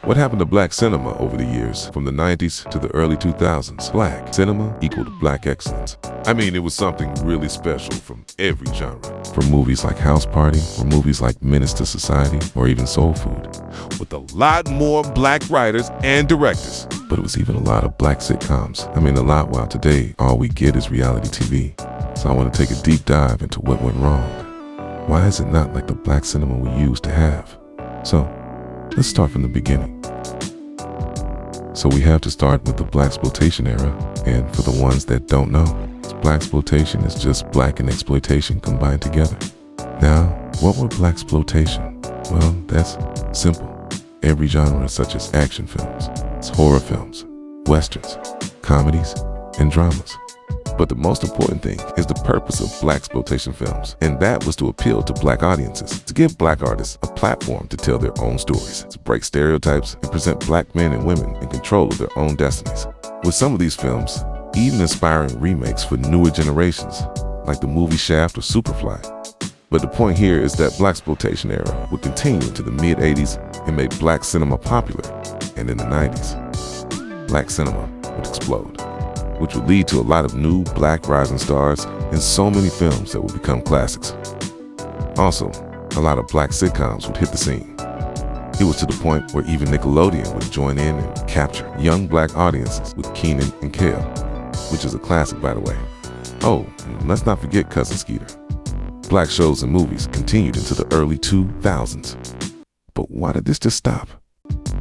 What happened to black cinema over the years? From the 90s to the early 2000s, black cinema equaled black excellence. I mean, it was something really special from every genre. From movies like House Party, or movies like Menace to Society, or even Soul Food. With a lot more black writers and directors. But it was even a lot of black sitcoms. I mean, a lot, while today all we get is reality TV. So I want to take a deep dive into what went wrong. Why is it not like the black cinema we used to have? So, let's start from the beginning. So we have to start with the blaxploitation era, and for the ones that don't know, blaxploitation is just black and exploitation combined together. Now, what were blaxploitation? Well, that's simple. Every genre such as action films, horror films, westerns, comedies, and dramas. But the most important thing is the purpose of blaxploitation films, and that was to appeal to black audiences, to give black artists a platform to tell their own stories, to break stereotypes and present black men and women in control of their own destinies. With some of these films, even inspiring remakes for newer generations, like the movie Shaft or Superfly. But the point here is that blaxploitation era would continue into the mid-80s and make black cinema popular, and in the 90s, black cinema would explode, which would lead to a lot of new black rising stars and so many films that would become classics. Also, a lot of black sitcoms would hit the scene. It was to the point where even Nickelodeon would join in and capture young black audiences with Kenan and Kel, which is a classic, by the way. Oh, and let's not forget Cousin Skeeter. Black shows and movies continued into the early 2000s. But why did this just stop?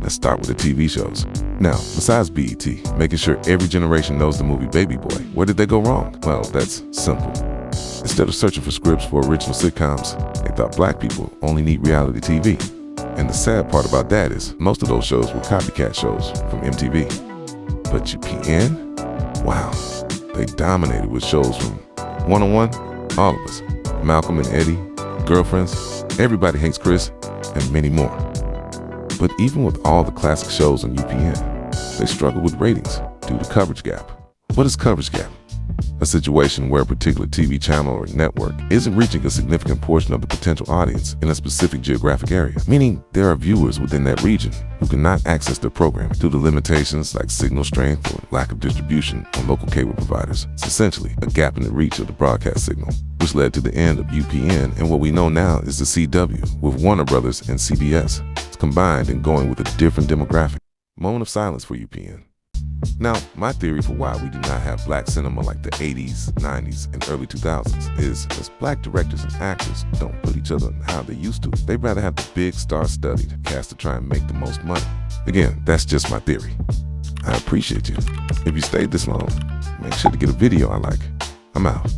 Let's start with the TV shows. Now, besides BET, making sure every generation knows the movie Baby Boy, where did they go wrong? Well, that's simple. Instead of searching for scripts for original sitcoms, they thought black people only need reality TV. And the sad part about that is, most of those shows were copycat shows from MTV. But UPN? Wow, they dominated with shows from 101, All of Us, Malcolm and Eddie, Girlfriends, Everybody Hates Chris, and many more. But even with all the classic shows on UPN, they struggle with ratings due to coverage gap. What is coverage gap? A situation where a particular TV channel or network isn't reaching a significant portion of the potential audience in a specific geographic area, meaning there are viewers within that region who cannot access their programming due to limitations like signal strength or lack of distribution on local cable providers. It's essentially a gap in the reach of the broadcast signal, which led to the end of UPN and what we know now is the CW, with Warner Brothers and CBS. It's combined and going with a different demographic. Moment of silence for UPN. Now, my theory for why we do not have black cinema like the 80s, 90s, and early 2000s is because black directors and actors don't put each other in how they used to. They'd rather have the big star-studded cast to try and make the most money. Again, that's just my theory. I appreciate you. If you stayed this long, make sure to get a video I like. I'm out.